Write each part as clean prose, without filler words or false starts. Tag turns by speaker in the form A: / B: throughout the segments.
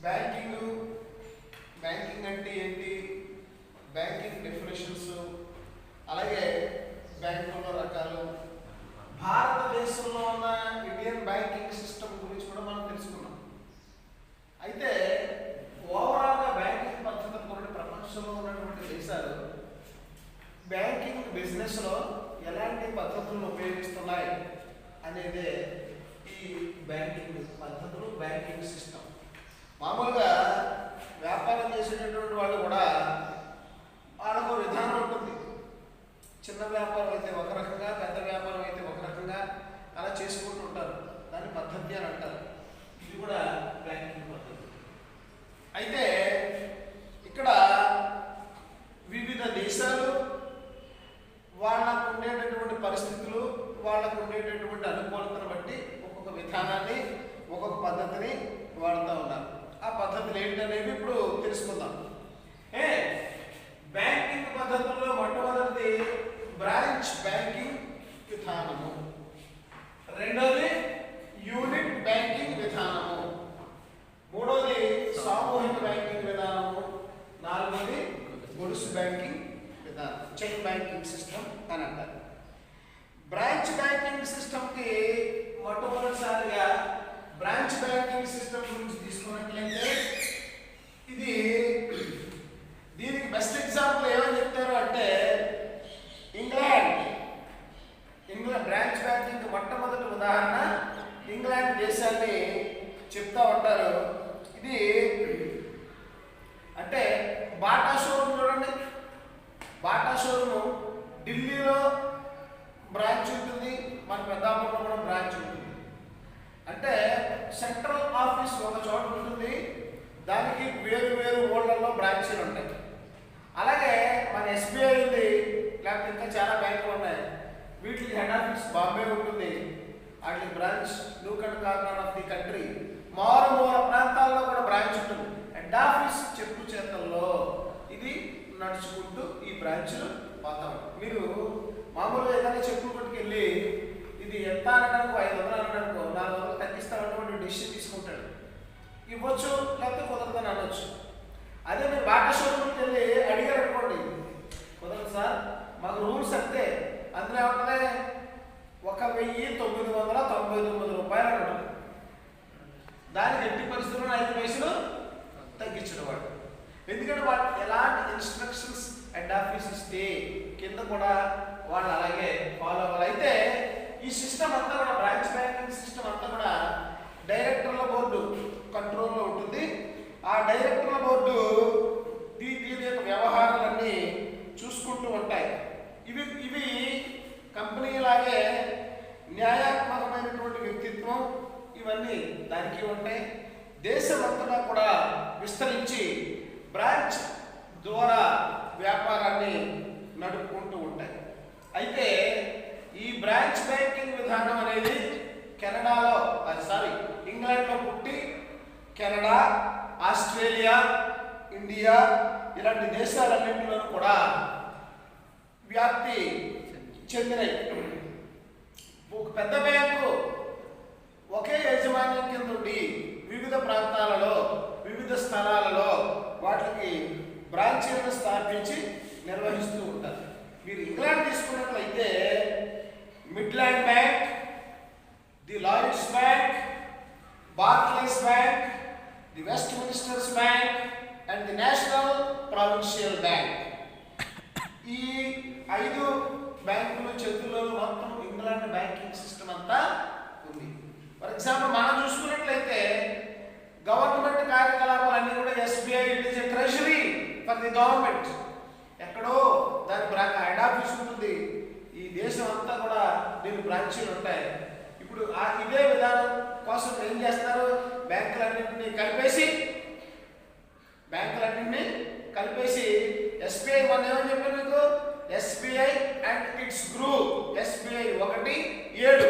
A: Banking banking అంటే ఏంటి, banking definitions, అలాగే బ్యాంకుల రకాలు, భారతదేశంలో ఉన్న ఇండియన్ బ్యాంకింగ్ సిస్టమ్ గురించి కూడా మనం తెలుసుకున్నాం. అయితే ఓవరాల్గా బ్యాంకింగ్ పద్ధతులు ప్రపంచంలో ఉన్నటువంటి దేశాలు బ్యాంకింగ్ బిజినెస్లో ఎలాంటి పద్ధతులను ఉపయోగిస్తున్నాయి అనేదే ఈ బ్యాంకింగ్ పద్ధతులు, బ్యాంకింగ్ సిస్టమ్. మామూలుగా వ్యాపారం చేసేటటువంటి వాళ్ళు కూడా వాళ్ళకు విధానం ఉంటుంది. చిన్న వ్యాపారం అయితే ఒక రకంగా, పెద్ద వ్యాపారం అయితే ఒక రకంగా అలా చేసుకుంటూ ఉంటారు. దాన్ని పద్ధతి అని అంటారు. ఇది కూడా బ్యాంకింగ్ పద్ధతి. అయితే ఇక్కడ వివిధ దేశాలు వాళ్ళకు ఉండేటటువంటి పరిస్థితులు, వాళ్ళకు ఉండేటటువంటి అనుకూలతను బట్టి ఒక్కొక్క విధానాన్ని, ఒక్కొక్క పద్ధతిని వాడుతూ ఉన్నారు. ఆ పద్ధతులు ఏంటనేవి ఇప్పుడు తెలుసుకుందాం. బ్యాంకింగ్ పద్ధతుల్లో మొట్టమొదటిది బ్రాంచ్ బ్యాంకింగ్ విధానము, రెండోది యూనిట్ బ్యాంకింగ్ విధానము, మూడోది సామూహిక బ్యాంకింగ్ విధానము, నాలుగోది గొలుసు బ్యాంకింగ్ విధానం, చైన్ బ్యాంకింగ్ సిస్టమ్ అని అంటారు. బ్రాంచ్ బ్యాంకింగ్ సిస్టమ్కి మొట్టమొదటిసారిగా బ్రాంచ్ బ్యాంకింగ్ సిస్టమ్ గురించి తీసుకున్నట్లయితే దీనికి బెస్ట్ ఎగ్జాంపుల్ ఏమని చెప్తారు అంటే ఇంగ్లాండ్ బ్రాంచ్ బ్యాంకింగ్ మొట్టమొదటి ఉదాహరణ ఇంగ్లాండ్ దేశాన్ని చెప్తా ఉంటారు. ఇది అంటే బాటా షోరూమ్ చూడండి, బాటా షోరూమ్ ఢిల్లీలో బ్రాంచ్ ఉంటుంది, మన పెద్దాపురంలో కూడా బ్రాంచ్ ఉంటుంది. అంటే సెంట్రల్ ఆఫీస్ ఒక చోట ఉంటుంది, దానికి వేరు వేరు ఊళ్ళల్లో బ్రాంచీలు ఉంటాయి. అలాగే మన ఎస్బీఐ ఉంది, లేకపోతే ఇంకా చాలా బ్యాంకులు ఉన్నాయి, వీటికి హెడ్ ఆఫీస్ బాంబే ఉంటుంది, వాటి branch nook and corner of the country, మారుమూల ప్రాంతాల్లో కూడా బ్రాంచ్ ఉంటుంది. హెడ్ ఆఫీస్ చెప్పు చేతల్లో ఇది నడుచుకుంటూ ఈ బ్రాంచ్లు పోతాం. మీరు మామూలుగా ఏదైనా చెప్పు కొట్టుకెళ్ళి ఇది ఎంత అనడానికి 500 అనడానికి 400 తగ్గిస్తామన్నటువంటి డిసిషన్ తీసుకుంటాడు. ఇవ్వచ్చు, లేకపోతే కుదరదని అనొచ్చు. అదే మీరు బాటా షోరూమ్కి వెళ్ళి అడిగారు అనుకోండి, కుదరదు సార్, మాకు రూల్స్ అంతే, అందులో ఏమంటే 1999 రూపాయలు అనడం, దానికి ఎట్టి పరిస్థితుల్లో 5 పైసలు తగ్గించడం వాడు. ఎందుకంటే వాళ్ళు ఎలాంటి ఇన్స్ట్రక్షన్స్ హెడ్ ఆఫీస్ ఇస్తే కింద కూడా వాళ్ళు అలాగే ఫాలో అవ్వాలి. అయితే ఈ సిస్టమ్ అంతా కూడా బ్రాంచ్ బ్యాంకింగ్ సిస్టమ్ అంతా కూడా డైరెక్టర్ల బోర్డు కంట్రోల్లో ఉంటుంది. ఆ డైరెక్టర్ల బోర్డు దీని యొక్క వ్యవహారాలన్నీ చూసుకుంటూ ఉంటాయి. ఇవి కంపెనీలాగే న్యాయాత్మకమైనటువంటి వ్యక్తిత్వం ఇవన్నీ దానికి ఉంటాయి. దేశమంతటా కూడా విస్తరించి బ్రాంచ్ ద్వారా వ్యాపారాన్ని నడుపుకుంటూ ఉంటాయి. అయితే ఈ బ్రాంచ్ బ్యాంకింగ్ విధానం అనేది ఇంగ్లాండ్లో పుట్టి కెనడా, ఆస్ట్రేలియా, ఇండియా ఇలాంటి దేశాలన్నింటిలో కూడా వ్యాప్తి చెందినవి. ఒక పెద్ద బ్యాంకు ఒకే యాజమాన్యం కింద ఉండి వివిధ ప్రాంతాలలో, వివిధ స్థలాలలో వాటికి బ్రాంచీలను స్థాపించి నిర్వహిస్తూ ఉంటారు. మీరు ఇంగ్లాండ్ తీసుకున్నట్లయితే Midland bank, the Lloyds bank, Barclays bank, the west ministers bank and the national provincial bank, ఈ 5 బ్యాంకులు చేతుల్లో మొత్తం ఇంగ్లాండ్ బ్యాంకింగ్ సిస్టమ్ అంతా ఉంది. ఫర్ ఎగ్జాంపుల్ మనం చూసుకున్నట్లయితే గవర్నమెంట్ కార్యకలాపాలన్నీ కూడా SBI it is a treasury for the government. ఎక్కడో దాని హెడ్ ఆఫీస్ ఉంటుంది. ఈ దేశం అంతా కూడా దీని బ్రాంచీలు ఉంటాయి. ఇప్పుడు ఇదే విధానం కోసం ఏం చేస్తారు, బ్యాంకులన్నింటినీ కలిపేసి ఎస్బీఐ మన ఏమని చెప్పారు మీకు, SBI and it's group, SBI 1, 7,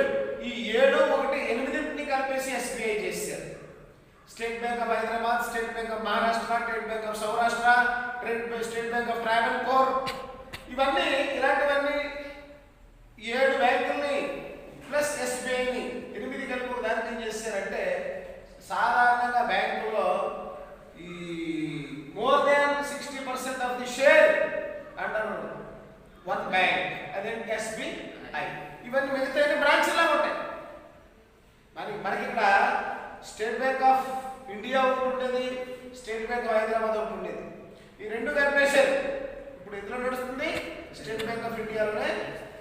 A: ఈ 7, 1, 8 కలిపేసి ఎస్బీఐ చేశారు. State bank of Hyderabad, state bank of Maharashtra, state bank of Saurashtra, state bank of Travancore, ఇవన్నీ ఇలాంటివన్నీ 7 బ్యాంకుల్ని ప్లస్ ఎస్బీఐని 8 కలిపి దానికి ఏం చేశారంటే, సాధారణంగా బ్యాంకులో ఇండియా ఒకటి ఉండేది, స్టేట్ బ్యాంక్ ఆఫ్ హైదరాబాద్ ఒకటి ఉండేది. ఈ రెండు కలిపేశారు. ఇప్పుడు ఎందులో నడుస్తుంది? స్టేట్ బ్యాంక్ ఆఫ్ ఇండియాలోనే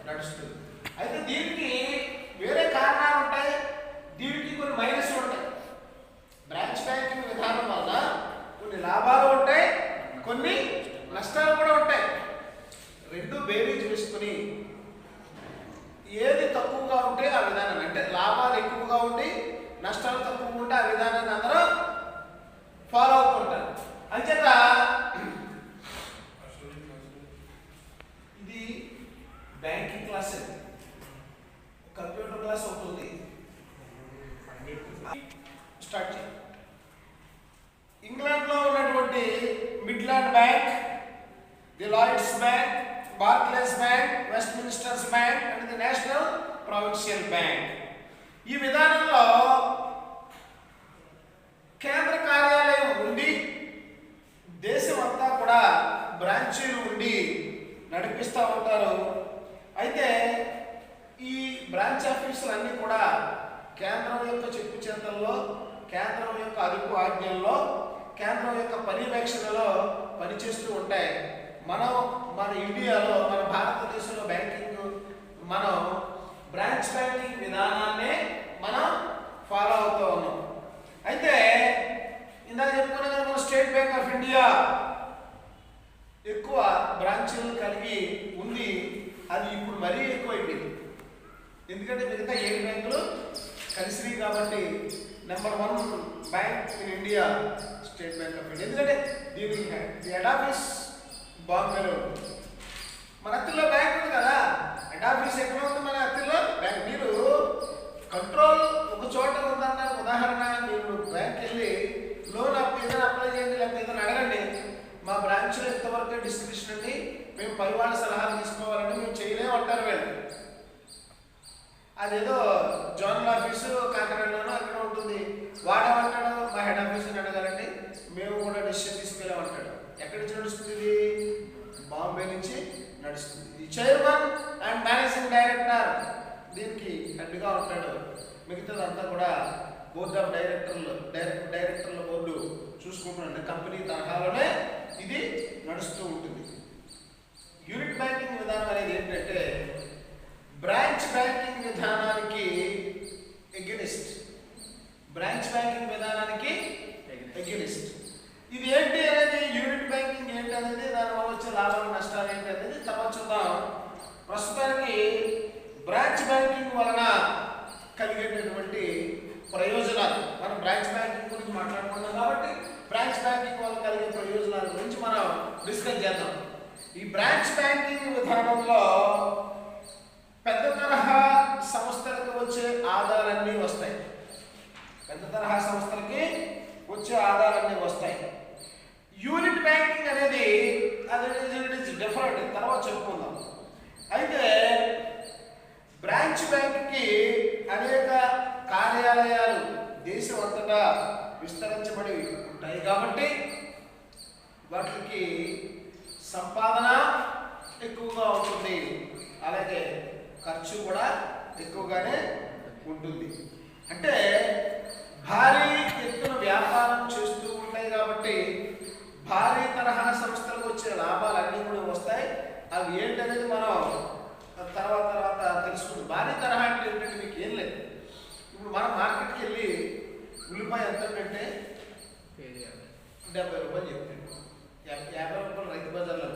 A: నడుస్తుంది. అయితే దీనికి వేరే కారణాలు ఉంటాయి, దీనికి కొన్ని మైనస్ ఉంటాయి. బ్రాంచ్ బ్యాంకింగ్ విధానం వల్ల కొన్ని లాభాలు ఉంటాయి, కొన్ని నష్టాలు కూడా ఉంటాయి. రెండు బేరీజ్ వేసుకుని ఏది తక్కువగా ఉంటే ఆ విధానం, అంటే లాభాలు ఎక్కువగా ఉండి నష్టాలు తక్కువగా ఉంటే ఆ విధానాన్ని అందరూ ఫాలో అవుతుంటారు. అంచేత ఇది బ్యాంకింగ్ క్లాస్, కంప్యూటర్ క్లాస్ అవుతుంది. స్టార్ట్ చేయండి. ఇంగ్లాండ్లో ఉన్నటువంటి Midland bank, the Lloyds bank, Barclays bank, Westminsters bank and the national provincial bank. ఈ విధానంలో కేంద్ర కార్యాలయం ఉండి దేశం అంతా కూడా బ్రాంచీలు ఉండి నడిపిస్తూ ఉంటారు. అయితే ఈ బ్రాంచ్ ఆఫీసులు అన్నీ కూడా కేంద్రం యొక్క చెప్పు చేతల్లో, కేంద్రం యొక్క అదుపు ఆజ్ఞల్లో, కేంద్రం యొక్క పర్యవేక్షణలో పనిచేస్తూ ఉంటాయి. మన ఇండియాలో, మన భారతదేశంలో బ్యాంకింగ్ మనం బ్రాంచ్ బ్యాంకింగ్ విధానాన్నే మనం ఫాలో అవుతూ ఉన్నాం. అయితే ఇందాక చెప్పుకున్నా కదా, మన స్టేట్ బ్యాంక్ ఆఫ్ ఇండియా ఎక్కువ బ్రాంచీలు కలిగి ఉంది. అది ఇప్పుడు మరీ ఎక్కువైపోయింది. ఎందుకంటే మిగతా 7 బ్యాంకులు కలిసి కాబట్టి number 1 bank in India state bank of India. ఎందుకంటే దీని హెడ్ ఆఫీస్ బాంబేలో ఉంది. మన అత్తిలో బ్యాంక్ ఉంది కదా, హెడ్ ఆఫీస్ ఎక్కడ ఉంది? మన అత్తిలో బ్యాంక్. మీరు కంట్రోల్ ఒక చోట ఉందన్న ఉదాహరణ, మీరు బ్యాంక్ వెళ్ళి లోన్ ఏదైనా అప్లై చేయండి, లేకపోతే ఏదైనా అడగండి, మా బ్రాంచ్లో ఇంతవరకు డిస్క్రిప్షన్ అండి, మేము పై వాళ్ళ సలహాలు తీసుకోవాలని మేము చేయలేము అంటారు వీళ్ళు. అదేదో జోనల్ ఆఫీసు కాకినాడలోనో అక్కడ ఉంటుంది. వాడేమంటాడు, మా హెడ్ ఆఫీస్ని అడగాలండి, మేము కూడా డెసిషన్ తీసుకెళ్ళామంటాడు. ఎక్కడి నుంచి నడుస్తుంది ఇది? బాంబే నుంచి నడుస్తుంది. ఈ చైర్మన్ అండ్ మేనేజింగ్ డైరెక్టర్ దీనికి హెడ్గా ఉంటాడు. మిగతాదంతా కూడా బోర్డ్ ఆఫ్ డైరెక్టర్ల బోర్డు చూసుకుంటున్నాడు. కంపెనీ తరహాలోనే ఇది నడుస్తూ ఉంటుంది. యూనిట్ బ్యాంకింగ్ విధానం అనేది ఏంటంటే బ్రాంచ్ బ్యాంకింగ్ విధానానికి ఎగ్నిస్ట్. బ్రాంచ్ బ్యాంకింగ్ విధానానికి ఎగ్నిస్ట్. ఇది ఏంటి అనేది, యూనిట్ బ్యాంకింగ్ ఏంటి అనేది, దానివల్ల వచ్చే లాభాలు నష్టాలు ఏంటి అనేది తర్వాత చూద్దాం. ప్రస్తుతానికి బ్రాంచ్ బ్యాంకింగ్ వలన కలిగేటటువంటి ప్రయోజనాలు, మనం బ్రాంచ్ బ్యాంకింగ్ గురించి మాట్లాడుకున్నాం కాబట్టి బ్రాంచ్ బ్యాంకింగ్ వల్ల కలిగే ప్రయోజనాల గురించి మనం డిస్కస్ చేద్దాం. ఈ బ్రాంచ్ బ్యాంకింగ్ విధానంలో పెద్ద తరహా సంస్థలకు వచ్చే ఆదాయాలన్నీ వస్తాయి. పెద్ద తరహా సంస్థలకి వచ్చే ఆదాయాలన్నీ వస్తాయి. యూనిట్ బ్యాంకింగ్ అనేది అది డిఫరెంట్, తర్వాత చెప్పుకుందాం. అయితే బ్రాంచ్ బ్యాంక్కి అనేక కార్యాలయాలు దేశం అంతటా విస్తరించబడి ఉంటాయి కాబట్టి వాటికి సంపాదన ఎక్కువగా ఉంటుంది, అలాగే ఖర్చు కూడా ఎక్కువగానే ఉంటుంది. అంటే భారీ ఎత్తున వ్యాపారం చేస్తూ ఉంటాయి కాబట్టి భారీ తరహా సంస్థలకు వచ్చే లాభాలన్నీ కూడా వస్తాయి. అవి ఏంటనేది మనం తర్వాత తెలుసుకుంటాం. భారీ తరహా అంటే ఏంటంటే మీకు ఏం లేదు. ఇప్పుడు మనం మార్కెట్కి వెళ్ళి ఉల్లిపాయ ఎంత అంటే 70 రూపాయలు చెప్తాడు. 50 రూపాయలు రైతు బజార్లో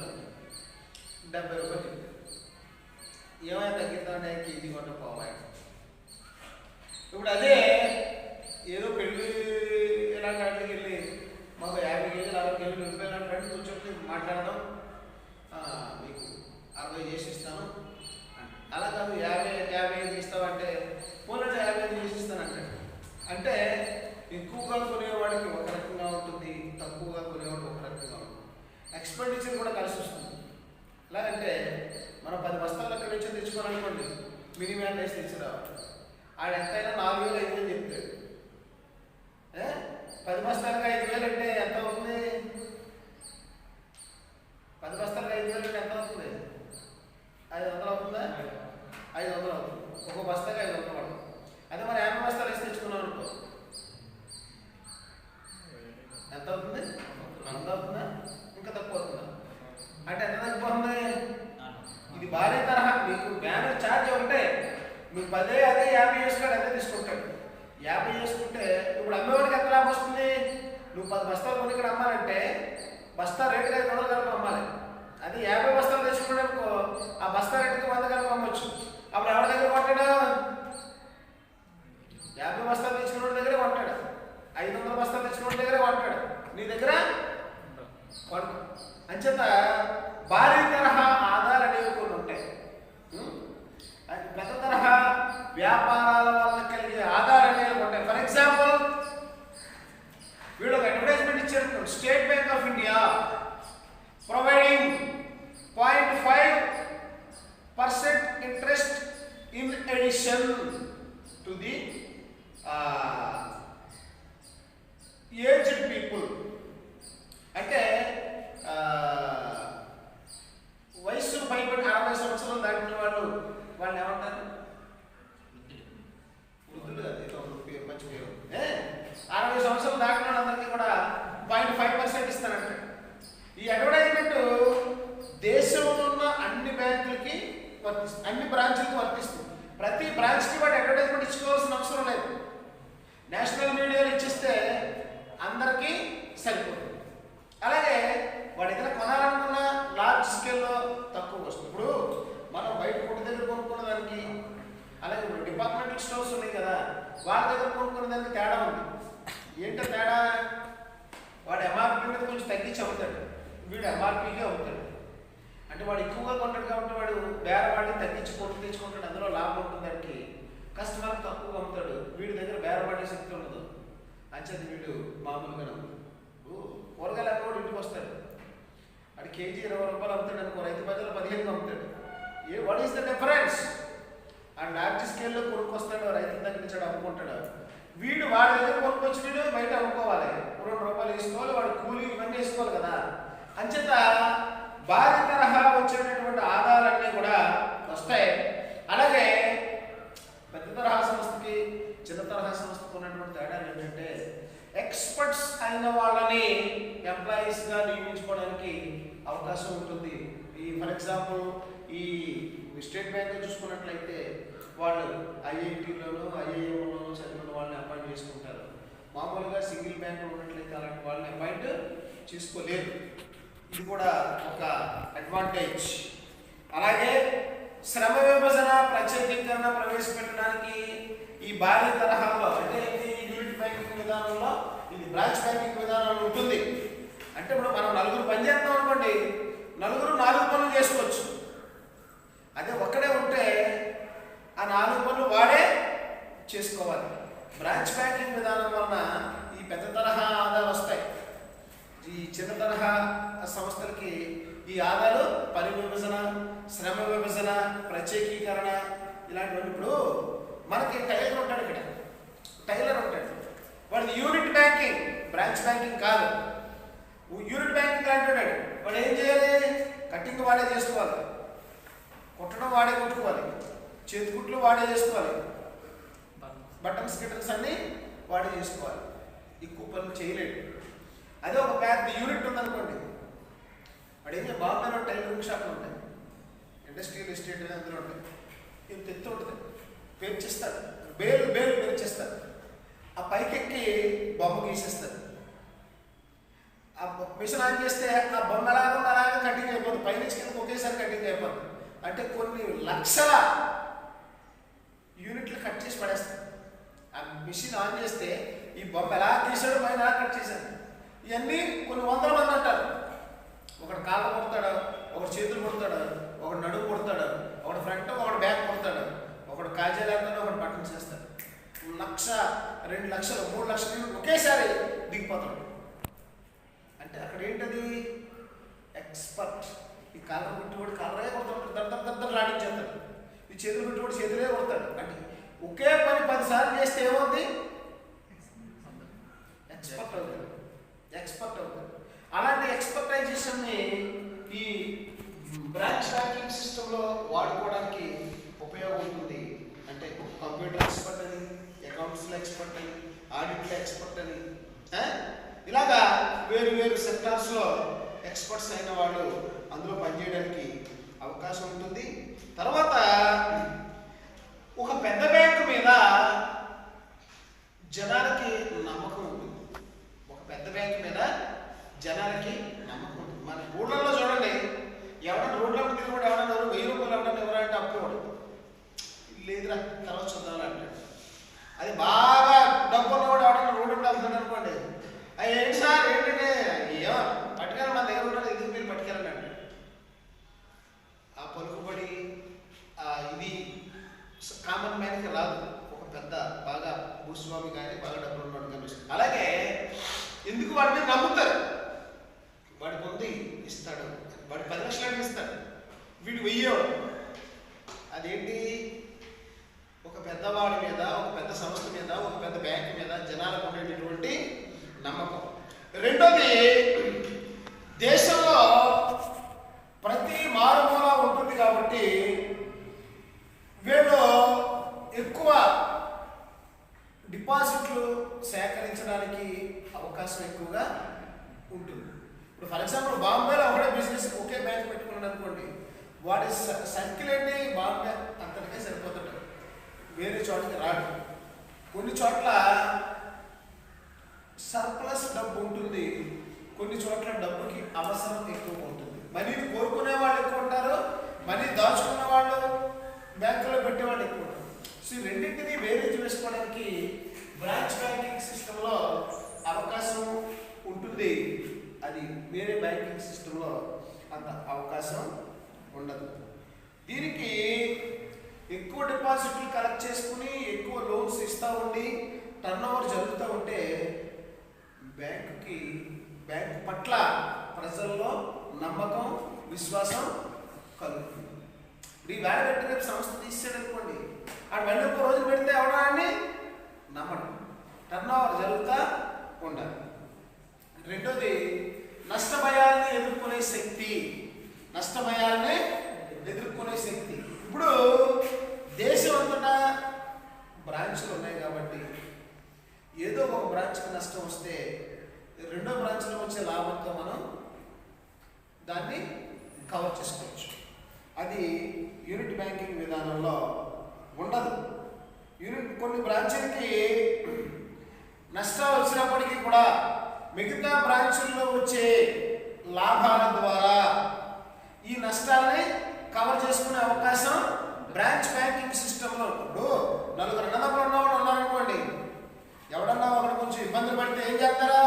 A: 70 రూపాయలు చెప్తాడు. ఏమైనా తగ్గిద్దామంటే కేజీ కొంట పోవాలి. ఇప్పుడు అదే ఏదో పెళ్ళి ఇలాంటి వాటికి వెళ్ళి మాకు 50 కేజీలు 60 కేజీలు ఉల్లిపాయలు అంటే కూర్చొని మాట్లాడదాం, మీకు 60 చేసి ఇస్తాను. అలా కాదు 50 ఇస్తామంటే పోలంటే 50 చేసి ఇస్తానంటాడు. అంటే ఎక్కువగా కొనేవాడికి ఒక రకంగా ఉంటుంది, తక్కువగా కొనేవాడికి ఒక రకంగా ఉంటుంది. ఎక్స్పెండిచర్ కూడా కలిసి వస్తుంది. ఎలాగంటే మనం 10 బస్తాలు అక్కడి నుంచి తెచ్చుకోవాలనుకోండి, మినిమం వేసి తెచ్చిరావాలి. ఆడ ఎంతైనా 4,000 5,000 చెప్తాడు. 10 బస్తాలకు 5,000 అంటే ఎంత అవుతుంది? 10 బస్తాలకు 5,000 అంటే ఎంత అవుతుంది? 500 అవుతుందా? 500 అవుతుంది. ఒక బస్తాకి 500 పడుతుంది. అదే మరి 50 బస్తాలు వేసి తెచ్చుకున్నాం అనుకో, 10 బస్తాలు కొని ఇక్కడ అమ్మాలంటే బస్తా రేటుకి 500 కలిపి అమ్మాలి. అది 50 బస్తాలు తెచ్చుకున్నాడనుకో ఆ బస్తా రేటుకి 100 కలిపి అమ్మొచ్చు. అప్పుడు ఎవరి దగ్గర కొంటాడు? 50 బస్తాలు తెచ్చుకున్న దగ్గరే కొంటాడు, 500 బస్తాలు తెచ్చుకున్న దగ్గరే కొంటాడు, నీ దగ్గర కొంట. అంచేత భారీ తరహా ఆదాయాలు అనేవి కొన్ని ఉంటాయి. పెద్ద తరహా వ్యాపారాల వల్ల కలిగే ఆదాయాలు అనేవి ఉంటాయి. ఫర్ ఎగ్జాంపుల్ వీళ్ళు ఒక అడ్వర్టైజ్మెంట్ ఇచ్చారు, state bank of India providing 0.5% interest in addition to the aged people. అంటే వయస్సు పైబడి 60 సంవత్సరాలు దాటిన వాళ్ళు ఏమంటారు? వృద్ధులు కదా, మంచి పేరు. 60 సంవత్సరాలు దాటిన వాళ్ళందరికీ కూడా 0.5% ఇస్తానంట. ఈ అడ్వర్టైజ్మెంట్ దేశంలో ఉన్న అన్ని బ్యాంకులకి వర్తిస్తుంది, అన్ని బ్రాంచ్లకి వర్తిస్తుంది. ప్రతి బ్రాంచ్కి వాటి అడ్వర్టైజ్మెంట్ ఇచ్చుకోవాల్సిన అవసరం లేదు. నేషనల్ మీడియాలో ఇచ్చిస్తే అందరికీ సరిపోతుంది. అలాగే వాడు ఏదైనా కొనాలనుకున్న లార్జ్ స్కేల్లో తక్కువ వస్తుంది. ఇప్పుడు మనం బయట కొట్టు దగ్గర కొనుక్కున్న దానికి, అలాగే డిపార్ట్మెంటల్ స్టోర్స్ ఉన్నాయి కదా, వాళ్ళ దగ్గర కొనుక్కున్న దానికి తేడా ఉంది. ఏంటో తేడా? వాడు ఎంఆర్పీ మీద కొంచెం తగ్గించి అమ్ముతాడు, వీడు ఎంఆర్పీకే అమ్ముతాడు. అంటే వాడు ఎక్కువగా కొంటాడు కాబట్టి వాడు బేరవాడి తగ్గించి కొట్టు తెచ్చుకుంటాడు, అందులో లాభం ఉంటుంది. దానికి కస్టమర్ తక్కువగా అమ్ముతాడు, వీడి దగ్గర బేరవాడే శక్తి ఉండదు. అంచేది వీడు మామూలుగా కూరగాయలు అక్కడ ఇంటికి వస్తాడు, అది కేజీ 20 రూపాయలు అమ్ముతాడు అనుకో, రైతు బజార్లో 15 అమ్ముతాడు. What is the difference? And large స్కేల్లో కొనుక్కొస్తాడు, రైతు దగ్గర నుంచి అమ్ముకుంటాడు. వీడు వాడి దగ్గర కొనుక్కొచ్చి వీడు బయట అమ్ముకోవాలి, 2 రూపాయలు వేసుకోవాలి, వాడు కూలీ ఇవన్నీ వేసుకోవాలి కదా. అంచేత భారీ తరహా వచ్చేటటువంటి ఆదాయాలన్నీ కూడా వస్తాయి. అలాగే పెద్ద తరహా సంస్థకి చిన్న తరహా సంస్థకు ఉన్నటువంటి తేడాలు ఏంటంటే, ఎక్స్పర్ట్స్ అయిన వాళ్ళని ఎంప్లాయీస్గా నియమించుకోవడానికి అవకాశం ఉంటుంది. ఫర్ ఎగ్జాంపుల్ ఈ స్టేట్ బ్యాంక్ చూసుకున్నట్లయితే వాళ్ళు ఐఐటీలోనూ ఐఐఎంలోనూ చదివిన వాళ్ళని అపాయింట్ చేసుకుంటారు. మామూలుగా సింగిల్ బ్యాంక్ ఉన్నట్లయితే అలాంటి వాళ్ళని అపాయింట్ చేసుకోలేదు. ఇది కూడా ఒక అడ్వాంటేజ్. అలాగే శ్రమ విభజన ప్రత్యేకీకరణ ప్రవేశపెట్టడానికి ఈ భారీ తరహాలో, అంటే ఇది యూనిట్ బ్యాంకింగ్ విధానంలో, ఇది బ్రాంచ్ బ్యాంకింగ్ విధానంలో ఉంటుంది. అంటే ఇప్పుడు మనం 4 పని చేస్తాం అనుకోండి, 4 పనులు చేసుకోవచ్చు. అదే ఒక్కడే ఉంటే ఆ 4 పనులు వాడే చేసుకోవాలి. బ్రాంచ్ బ్యాంకింగ్ విధానం వలన ఈ పెద్ద తరహా ఆదాయాలు వస్తాయి. ఈ చిన్న తరహా సంస్థలకి ఈ ఆదాయాలు పని విభజన, శ్రమ విభజన, ప్రత్యేకీకరణ ఇలాంటివన్నీ. ఇప్పుడు మనకి టైలర్ ఉంటాడు, ఇక్కడ టైలర్ ఉంటాడు, వాడిది యూనిట్ బ్యాంకింగ్, బ్రాంచ్ బ్యాంకింగ్ కాదు. యూనిట్ బ్యాంకింగ్ అంటున్నాడు, వాడు ఏం చేయాలి? కటింగ్ వాడే చేసుకోవాలి, కుట్టడం వాడే కుట్టుకోవాలి, చేతి కుట్లు వాడే చేసుకోవాలి, బటన్స్ గిటన్స్ అన్నీ వాడే చేసుకోవాలి. ఎక్కువ పనులు చేయలేడు. అదే ఒక పెద్ద యూనిట్ ఉందనుకోండి, వాడు ఏం బాగుంటారో టైలరింగ్ షాప్లు ఉంటాయి, ఇండస్ట్రియల్ ఎస్టేట్ అని అందులో ఉంటాయి. ఇంత ఎత్తు ఉంటుంది, పేర్చిస్తారు, బేలు పేర్చిస్తారు. ఆ పైకెక్కి బొమ్మ గీసేస్తారు. ఆ మిషన్ ఆన్ చేస్తే ఆ బొమ్మ అలాగా కటింగ్ అయిపోతుంది, పైనుంచి కిందకి ఒకేసారి కటింగ్ అయిపోతుంది. అంటే కొన్ని లక్షల యూనిట్లు కట్ చేసి పడేస్తారు. ఆ మిషన్ ఆన్ చేస్తే ఈ బొమ్మ ఎలా తీసాడు, పైన కట్ చేశాడు. ఇవన్నీ కొన్ని 100 మంది అంటారు. ఒకడు కాళ్ళ కొడతాడు, ఒకడు చేతులు కొడతాడు, ఒకడు నడుము కొడతాడు, ఒకడు ఫ్రంట్, ఒకడు బ్యాక్ కొడతాడు, ఒకడు కాజాలు అంటాడు, ఒకడు బటన్ చేస్తాడు. 1,00,000, 2,00,000, 3,00,000 ఒకేసారి దిగిపోతాడు. అంటే అక్కడ ఏంటది? ఎక్స్పర్ట్. ఈ కాళ్ళ గుట్టుబడి కాళ్ళే కొడతాడు, దద్దరు రాడించేస్తాడు. ఈ చేతులు గుట్టుబడి చేతులే కొడతాడు. అంటే ఒకే పని 10 సార్లు చేస్తే ఏమవుతుంది? ఎక్స్పర్ట్ అవుతుంది. అలాంటి ఎక్స్పర్టైజేషన్ని ఈ బ్రాంచ్ బ్యాంకింగ్ సిస్టంలో వాడుకోవడానికి ఉపయోగం ఉంటుంది. అంటే కంప్యూటర్ ఎక్స్పర్ట్ అని, అకౌంట్స్లో ఎక్స్పర్ట్ అని, ఆడిట్లో ఎక్స్పర్ట్ అని, ఇలాగా వేరు సెక్టార్స్లో ఎక్స్పర్ట్స్ అయిన వాళ్ళు అందులో పనిచేయడానికి అవకాశం ఉంటుంది. తర్వాత ఒక పెద్ద బ్యాంకు మీద జనాలకి నమ్మకం ఉంటుంది. ఒక పెద్ద బ్యాంకు మీద జనాలకి నమ్మకం ఉంటుంది. మన ఊళ్ళల్లో చూడండి, ఎవరైనా రోడ్ల మీద కూడా ఎవరైనా 1000 రూపాయలు ఎవరైనా ఎవరంటే అప్పు లేదురా తర్వాత చూద్దాం అంటాడు. అది బాగా డబ్బు ఉన్నవాడు ఎవరైనా రోడ్డు మీద వెళ్తాడు అనుకోండి, అది ఏంటి సార్ ఏంటంటే ఏమో పట్టుకెళ్ళి మన దగ్గర ఉన్నాడు, ఎందుకు మీరు పట్టుకెళ్ళండి అంటాడు. ఆ పలుకుబడి ఇది కామన్ మ్యాన్కి రాదు, ఒక పెద్ద బాగా భూస్వామి కానీ బాగా డబ్బులు ఉన్నాడు కనిపిస్తుంది. అలాగే ఎందుకు వాడిని నమ్ముతారు, వాడికి ఉంది ఇస్తాడు, వాడు 10 లక్షలు ఇస్తాడు, వీడు 1000. అదేంటి, ఒక పెద్దవాడి మీద, ఒక పెద్ద సంస్థ మీద, ఒక పెద్ద బ్యాంక్ మీద జనాలకు ఉండేటటువంటి నమ్మకం. రెండోది, దేశంలో ప్రతి మారుమూల ఉంటుంది కాబట్టి వీళ్ళు ఎక్కువ డిపాజిట్లు సేకరించడానికి అవకాశం ఎక్కువగా ఉంటుంది. ఇప్పుడు ఫర్ ఎగ్జాంపుల్ బాంబేలో ఒకటే బిజినెస్ ఒకే బ్యాంక్ పెట్టుకున్నాడు అనుకోండి, వాడి సర్కిల్ ఏంటి బాంబే అంతటికే సరిపోతాడు, వేరే చోటకి రాడు. కొన్ని చోట్ల సర్ప్లస్ డబ్బు ఉంటుంది, కొన్ని చోట్ల డబ్బుకి అవసరం ఎక్కువ ఉంటుంది. మనీని కోరుకునే వాళ్ళు ఎక్కువ ఉంటారు, మనీ దాచుకున్న వాళ్ళు బ్యాంకులో పెట్టేవాళ్ళు ఎక్కువ ఉంటారు. సో ఈ రెండింటినీ వేరేజ్ వేసుకోవడానికి బ్రాంచ్ బ్యాంకింగ్ సిస్టంలో అవకాశం ఉంటుంది. అది వేరే బ్యాంకింగ్ సిస్టంలో అంత అవకాశం ఉండదు. దీనికి ఎక్కువ డిపాజిట్లు కలెక్ట్ చేసుకుని ఎక్కువ లోన్స్ ఇస్తూ ఉండి టర్న్ ఓవర్ జరుగుతూ ఉంటే బ్యాంకు పట్ల ప్రజల్లో నమ్మకం, విశ్వాసం కలుగుతుంది. ఇప్పుడు ఈ వేళ పెట్టి రేపు సంస్థ తీసాడు అనుకోండి, ఆడు మళ్ళీ ఒక్క రోజు పెడితే ఎవడాన్ని నమ్మడం, టర్న్ ఓవర్ జరుగుతూ ఉండాలి. రెండోది, నష్టభయాల్ని ఎదుర్కొనే శక్తి. నష్టభయాల్ని ఎదుర్కొనే శక్తి. ఇప్పుడు దేశం అంతటా బ్రాంచ్లు ఉన్నాయి కాబట్టి ఏదో ఒక బ్రాంచ్కి నష్టం వస్తే రెండో బ్రాంచ్లో వచ్చే లాభంతో మనం దాన్ని కవర్ చేసుకోవచ్చు. అది యూనిట్ బ్యాంకింగ్ విధానంలో ఉండదు. కొన్ని బ్రాంచ్లకి నష్టాలు వచ్చినప్పటికీ కూడా మిగతా బ్రాంచుల్లో వచ్చే లాభాల ద్వారా ఈ నష్టాలని కవర్ చేసుకునే అవకాశం బ్రాంచ్ బ్యాంకింగ్ సిస్టంలో. ఇప్పుడు 4 అన్నదమ్ములు ఉన్నవాళ్ళు ఉన్నారనుకోండి, ఎవడన్నా ఒకటి కొంచెం ఇబ్బందులు పడితే ఏం చేస్తారా,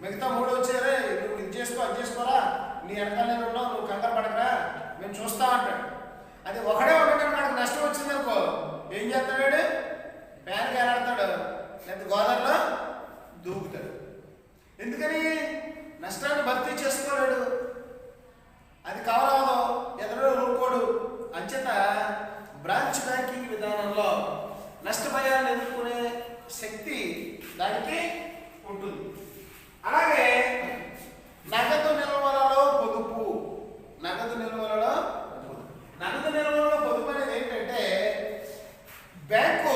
A: మిగతా 3 వచ్చారే నువ్వు ఇది చేసుకో అది చేసుకోరా, నీ వెనకాల నేను ఉన్నావు, నువ్వు కంగారు పడకరా, మేము చూస్తా అంటాడు. అది ఒకడే మనకు నష్టం వచ్చిందనుకో ఏం చేస్తాడు, ఫ్యాన్కి ఏలాడతాడు, లేదా గోదావరిలో దూకుతాడు. ఎందుకని నష్టాన్ని భర్తీ చేసుకోలేడు, అది కవర్ అవ్వదు, ఎదురు ఊరుకోడు. అంచేత బ్రాంచ్ బ్యాంకింగ్ విధానంలో నష్టభయాన్ని ఎదుర్కొనే శక్తి దానికి ఉంటుంది. అలాగే నగదు నిల్వలలో పొదుపు. నగదు నిల్వలలో పొదుపు అనేది ఏంటంటే, బ్యాంకు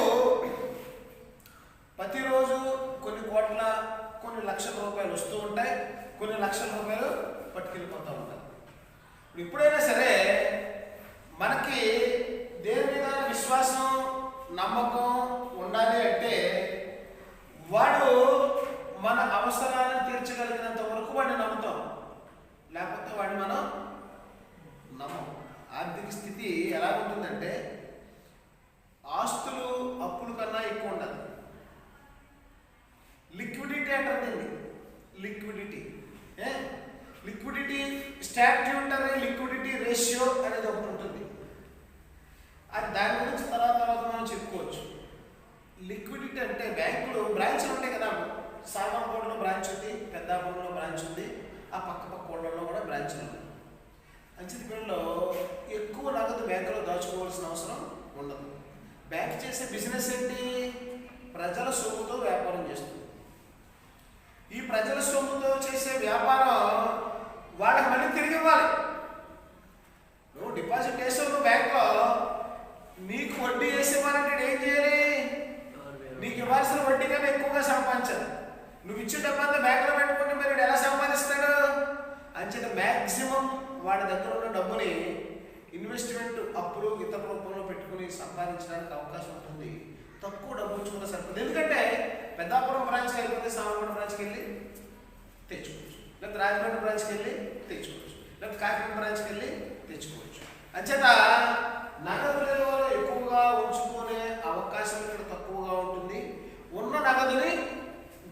A: ప్రతిరోజు కొన్ని కోట్ల కొన్ని లక్షల రూపాయలు వస్తూ ఉంటాయి, కొన్ని లక్షల రూపాయలు పట్టుకెళ్ళిపోతూ ఉంటాయి. ఇప్పుడైనా సరే మనకి దేని మీద విశ్వాసం, నమ్మకం ఉండాలి అంటే వాడు మన అవసరాలను తీర్చగలిగినంత వరకు వాడిని నమ్ముతాం, లేకపోతే వాడిని మనం నమ్మం. ఆర్థిక స్థితి ఎలా ఉంటుందంటే ఆస్తులు అప్పుల కన్నా ఎక్కువ ఉండదు. లిక్విడిటీ అంటారు, లిక్విడిటీ స్టాట్యూటరీ లిక్విడిటీ రేషియో అనేది ఒకటి ఉంటుంది. అది దాని గురించి తర్వాత మనం చెప్పుకోవచ్చు. లిక్విడిటీ అంటే బ్యాంకులు బ్రాంచ్లు ఉంటాయి కదా, సాగంపూడిలో బ్రాంచ్ ఉంది, పెద్దాపురంలో బ్రాంచ్ ఉంది, ఆ పక్క ఊళ్ళలో కూడా బ్రాంచ్లు ఉన్నాయి. అంచేది వీళ్ళలో ఎక్కువ నగదు బ్యాంకులో దాచుకోవాల్సిన అవసరం ఉండదు. బ్యాంక్ చేసే బిజినెస్ ఏంటి, ప్రజల సొమ్ముతో వ్యాపారం చేస్తుంది. ఈ ప్రజల సొమ్ముతో చేసే వ్యాపారం వాళ్ళకి మళ్ళీ తిరిగి ఇవ్వాలి. నువ్వు డిపాజిట్ చేసావు బ్యాంక్లో, నీకు వడ్డీ వేసి ఇవ్వాలంటే ఏం చేయాలి, నీకు ఇవ్వాల్సిన వడ్డీ కన్నా ఎక్కువగా సంపాదించాలి. నువ్వు ఇచ్చే డబ్బంతా బ్యాంకులో పెట్టుకుంటే మీరు ఎలా సంపాదిస్తాడు? అంచేత మ్యాక్సిమం వాడి దగ్గర ఉన్న డబ్బుని ఇన్వెస్ట్మెంట్ అప్పులు ఇతర రూపంలో పెట్టుకుని సంపాదించడానికి అవకాశం ఉంటుంది. తక్కువ డబ్బు ఉంచుకున్న సరిపోతుంది. ఎందుకంటే పెద్దాపురం బ్రాంచ్కి వెళ్ళిపోతే సామర్పేట బ్రాంచ్కి వెళ్ళి తెచ్చుకోవచ్చు. లేకపోతే రాజమండ్రి బ్రాంచ్కి వెళ్ళి తెచ్చుకోవచ్చు, లేకపోతే కాకినాడ బ్రాంచ్కి వెళ్ళి తెచ్చుకోవచ్చు. అంచేత నగదు నిల్వలు ఎక్కువగా ఉంచుకునే అవకాశం ఇక్కడ తక్కువగా ఉంటుంది. ఉన్న నగదుని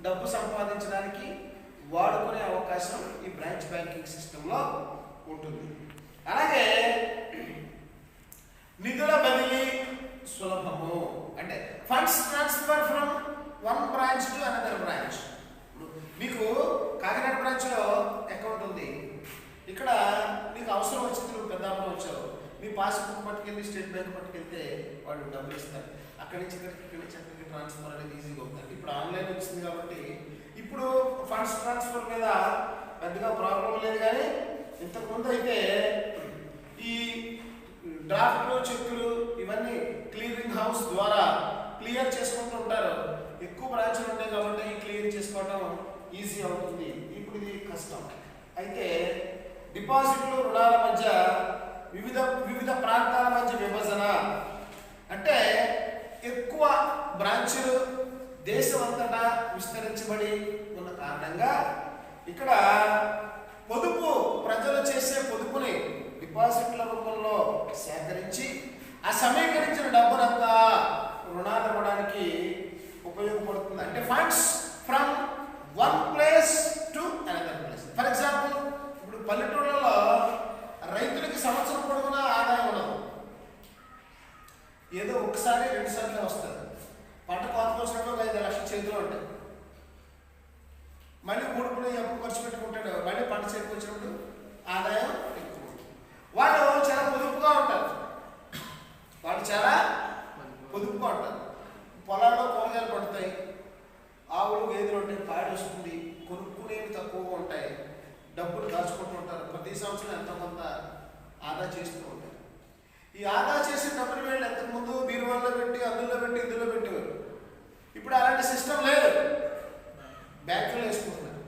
A: డబ్బు సంపాదించడానికి వాడుకునే అవకాశం ఈ బ్రాంచ్ బ్యాంకింగ్ సిస్టంలో ఉంటుంది. అలాగే నిధుల బదిలీ సులభము, అంటే funds transfer from one branch to another branch. మీకు కాకినాడ బ్రాంచ్లో అకౌంట్ ఉంది, ఇక్కడ నీకు అవసరం వచ్చింది, నువ్వు పెద్దాపురం వచ్చావు, మీ పాస్బుక్ పట్టుకెళ్ళి స్టేట్ బ్యాంక్ పట్టుకెళ్తే వాళ్ళు డబ్బులు ఇస్తారు. అక్కడి నుంచి ఇక్కడి నుంచి అక్కడికి ట్రాన్స్ఫర్ అనేది ఈజీగా అవుతుంది. ఇప్పుడు ఆన్లైన్ వచ్చింది కాబట్టి ఇప్పుడు ఫండ్స్ ట్రాన్స్ఫర్ మీద పెద్దగా ప్రాబ్లం లేదు. కానీ ఇంతకుముందు అయితే ఈ డ్రాఫ్ట్లు, చెక్కులు ఇవన్నీ క్లియరింగ్ హౌస్ ద్వారా క్లియర్ చేసుకుంటూ ఉంటారు. ఎక్కువ బ్రాంచ్లు ఉంటాయి కాబట్టి ఈ క్లియర్ చేసుకోవడం ఈజీ అవుతుంది. ఇప్పుడు ఇది కష్టం. అయితే డిపాజిట్లు, రుణాల మధ్య వివిధ ప్రాంతాల మధ్య విభజన, అంటే ఎక్కువ బ్రాంచులు దేశం అంతటా విస్తరించబడి ఉన్న కారణంగా ఇక్కడ పొదుపు, ప్రజలు చేసే పొదుపుని డిపాజిట్ల రూపంలో సేకరించి ఆ సమీకరించిన డబ్బునంతా రుణాలు ఇవ్వడానికి ఉపయోగపడుతుంది. అంటే funds from one place to another place. For example, ఇప్పుడు పల్లెటూళ్ళలో రైతులకి సంవత్సరం పొడుగునా ఆదాయం ఉండదు, ఏదో ఒకసారి 2 సార్లు వస్తుంది. పంట కోత కోసినప్పుడు 5 లక్షల చేతిలో ఉంటాయి, మళ్ళీ ఊడుకుని ఎప్పుడు ఖర్చు పెట్టుకుంటాడు, మళ్ళీ పంట చేతికి వచ్చినప్పుడు ఆదాయం ఎక్కువ. వాళ్ళు చాలా పొదుపుగా ఉంటారు, పొలాల్లో కూరగాయలు పడతాయి, ఆవులు గేదెలు ఉంటాయి, పాడి వస్తుంది, కొనుక్కునేవి తక్కువగా ఉంటాయి, డబ్బులు దాచుకుంటూ ఉంటారు. ప్రతి సంవత్సరం ఎంతో కొంత ఆదా చేస్తూ ఉంటారు. ఈ ఆదా చేసిన డబ్బులు వీళ్ళు ఎంతకుముందు బీరువాల్లో పెట్టి, అందులో పెట్టి, ఇందులో పెట్టేవారు. ఇప్పుడు అలాంటి సిస్టమ్ లేదు, బ్యాంకులో వేసుకుంటున్నారు.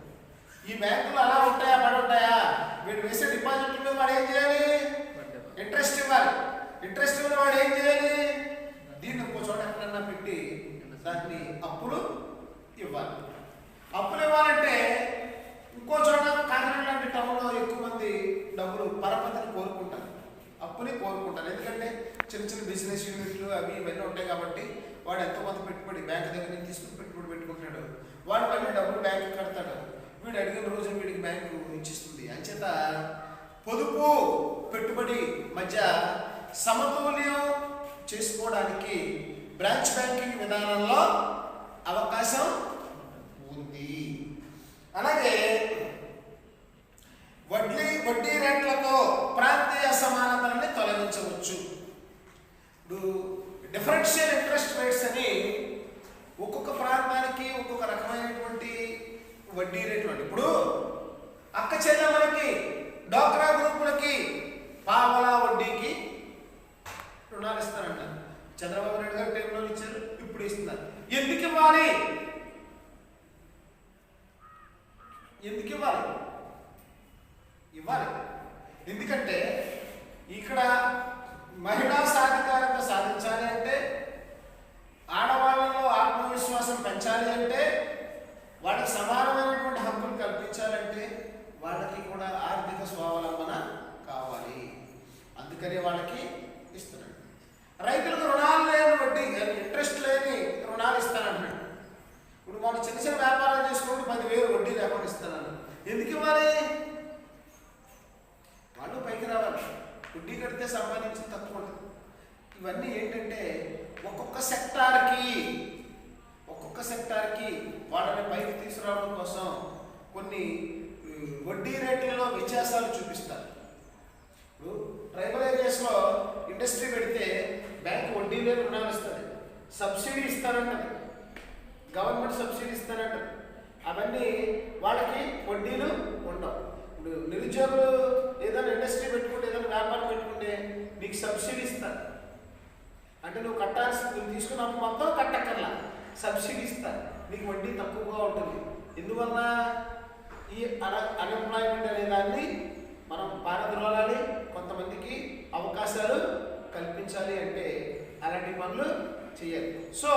A: ఈ బ్యాంకులు అలా ఉంటాయా, పడి ఉంటాయా? వీడు వేసే డిపాజిట్ల మీద వాడు ఏం చేయాలి? ఇంట్రెస్ట్ ఇవ్వాలి. ఇంట్రెస్ట్ ఇవ్వని వాడు ఏం చేయాలి? దీన్ని ఇంకో చోట ఎక్కడన్నా పెట్టి దాన్ని అప్పులు ఇవ్వాలి. అప్పులు ఇవ్వాలంటే ఇంకో చోట కాకినాడ లాంటి టౌన్లో ఎక్కువ మంది డబ్బులు పరపతిని కోరుకుంటారు, అప్పుని కోరుకుంటారు. ఎందుకంటే చిన్న చిన్న బిజినెస్ యూనిట్లు అవి ఇవన్నీ ఉంటాయి కాబట్టి వాడు ఎంతో కొంత పెట్టుబడి బ్యాంక్ దగ్గర నుంచి తీసుకుని పెట్టుబడి పెట్టుకుంటాడు. వాడు మళ్ళీ డబ్బులు బ్యాంకు కడతాడు. వీడు అడిగిన రోజు వీడికి బ్యాంకు ఇచ్చిస్తుంది. అంచేత పొదుపు పెట్టుబడి మధ్య సమతుల్యం చేసుకోవడానికి బ్రాంచ్ బ్యాంకింగ్ విధానంలో అవకాశం ఉంది. అలాగే వడ్డీ రేట్లతో ప్రాంతీయ అసమానతలని తొలగించవచ్చు. ఇప్పుడు డిఫరెన్షియల్ ఇంట్రెస్ట్ రేట్స్ అని ఒక్కొక్క ప్రాంతానికి ఒక్కొక్క రకమైనటువంటి వడ్డీ రేట్లు. ఇప్పుడు అక్క చెల్లెమ్మలకి, డ్వాక్రా గ్రూపులకి పావలా వడ్డీకి రుణాలు ఇస్తారంట. చంద్రబాబు నాయుడు గారు టైంలో ఇచ్చారు, ఇప్పుడు ఇస్తున్నారు. ఎందుకు ఇవ్వాలి? ఎందుకు ఇవ్వాలి? ఇవ్వాలి. ఎందుకంటే ఇక్కడ మహిళా సాధికారత సాధించాలి అంటే, ఆడవాళ్ళలో ఆత్మవిశ్వాసం పెంచాలి అంటే, వాళ్ళకి సమానమైనటువంటి హక్కులు కల్పించాలంటే వాళ్ళకి కూడా ఆర్థిక స్వావలంబన కావాలి. అందుకని వాళ్ళకి ఇస్తున్నాడు. రైతులకు రుణాలు లేని వడ్డీ, ఇంట్రెస్ట్ లేని రుణాలు ఇస్తానంటున్నాడు. ఇప్పుడు మనం చిన్న చిన్న వ్యాపారాలు చేసుకుంటూ 10,000 వడ్డీ లేకుండా ఇస్తానన్నాడు. ఎందుకు ఇవ్వాలి? వాళ్ళు పైకి రావాలి. వడ్డీ కడితే సంపాదించి తక్కువ ఉంటుంది. ఇవన్నీ ఏంటంటే ఒక్కొక్క సెక్టార్కి వాళ్ళని పైకి తీసుకురావడం కోసం కొన్ని వడ్డీ రేట్లలో వ్యత్యాసాలు చూపిస్తారు. ఇప్పుడు ట్రైబల్ ఏరియాస్లో ఇండస్ట్రీ పెడితే బ్యాంక్ వడ్డీ లేని రుణాలు ఇస్తుంది, సబ్సిడీ ఇస్తారంటది, గవర్నమెంట్ సబ్సిడీ ఇస్తారంటది. అవన్నీ వాళ్ళకి వడ్డీలు ఉండవు. ఇప్పుడు నిరుద్యోగులు ఏదైనా ఇండస్ట్రీ పెట్టుకుంటే, ఏదైనా వ్యాపారం పెట్టుకుంటే నీకు సబ్సిడీ ఇస్తారు. అంటే నువ్వు కట్టాల్సి తీసుకున్నప్పుడు మొత్తం కట్టక్కర్లా, సబ్సిడీ ఇస్తారు. నీకు వడ్డీ తక్కువగా ఉంటుంది. ఎందువల్ల? ఈ అన్ఎంప్లాయ్మెంట్ అనే దాన్ని మనం పారద్రోలాలి, కొంతమందికి అవకాశాలు కల్పించాలి అంటే అలాంటి పనులు చేయాలి. సో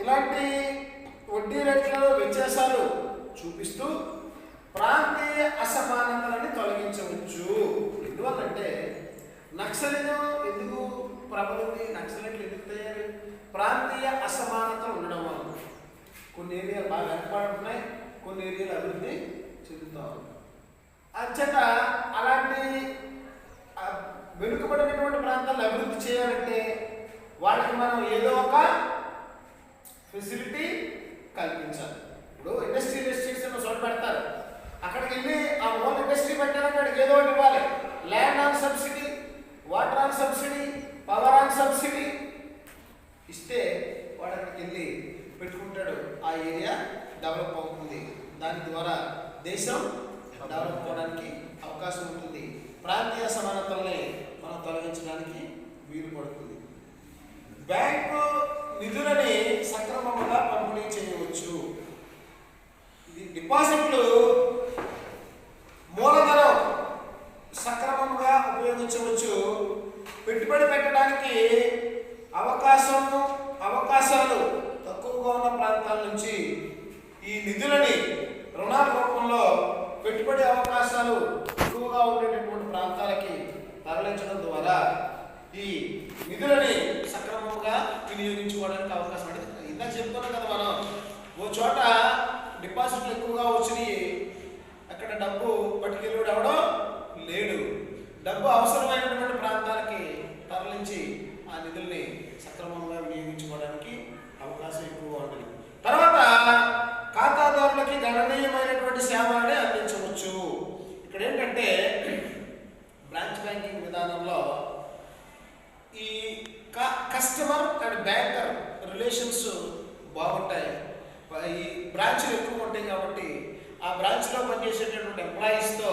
A: ఇలాంటి వడ్డీ రేట్లలో వ్యత్యాసాలు చూపిస్తూ ప్రాంతీయ అసమానతలని తొలగించవచ్చు. ఎందువల్లంటే నక్సలిజం ఎందుకు ప్రబలింది, నక్సలైట్లు ఎందుకు తయారు? ప్రాంతీయ అసమానతలు ఉండడం వల్ల కొన్ని ఏరియాలు బాగా వెనకబడుతున్నాయి, కొన్ని ఏరియాలు అభివృద్ధి చెందుతా ఉన్నాయి. అంచేత అలాంటి వెనుకబడినటువంటి ప్రాంతాలను అభివృద్ధి చేయాలంటే వాళ్ళకి మనం ఏదో ఒక ఫెసిలిటీ కల్పించాలి. ఇప్పుడు ఇండస్ట్రియల్ ఎస్టేట్స్ చోట పెడతారు, అక్కడికి వెళ్ళి ఆ ఓన్ ఇండస్ట్రీ పెట్టాలంటే అక్కడికి ఏదో ఒకటి ఇవ్వాలి. Land on subsidy, water on subsidy, power on subsidy ఇస్తే వాడు అక్కడికి వెళ్ళి పెట్టుకుంటాడు. ఆ ఏరియా డెవలప్ అవుతుంది. దాని ద్వారా దేశం డెవలప్ అవడానికి అవకాశం ఉంటుంది. ప్రాంతీయ సమానతల్ని మనం తొలగించడానికి వీలు పడుతుంది. బ్యాంకు నిధులని సక్రమంగా పంపిణీ చేయవచ్చు. ఇది డిపాజిట్లు మూలధనం సక్రమంగా ఉపయోగించవచ్చు. పెట్టుబడి పెట్టడానికి అవకాశాలు తక్కువగా ఉన్న ప్రాంతాల నుంచి ఈ నిధులని రుణాల రూపంలో పెట్టుబడి అవకాశాలు ఎక్కువగా ఉండేటటువంటి ప్రాంతాలకి తరలించడం ద్వారా ఈ నిధులని సక్రమంగా వినియోగించుకోవడానికి అవకాశం పడింది. ఇందా చెప్తున్నాం కదా మనం, ఓ చోట డిపాజిట్లు ఎక్కువగా వచ్చినాయి, అక్కడ డబ్బు పట్టుకెళ్ళి ఎవడో లేడు. డబ్బు అవసరమైనటువంటి ప్రాంతాలకి తరలించి ఆ నిధుల్ని సక్రమంగా వినియోగించుకోవడానికి అవకాశం ఎక్కువగా ఉంటుంది. తర్వాత ఖాతాదారులకి గణనీయమైనటువంటి సేవలని అందించవచ్చు. ఇక్కడ ఏంటంటే బ్రాంచ్ బ్యాంకింగ్ విధానంలో ఈ కస్టమర్ అండ్ బ్యాంకర్ రిలేషన్స్ బాగుంటాయి. ఈ బ్రాంచ్లు ఎక్కువ ఉంటాయి కాబట్టి ఆ బ్రాంచ్లో పనిచేసేటటువంటి ఎంప్లాయీస్తో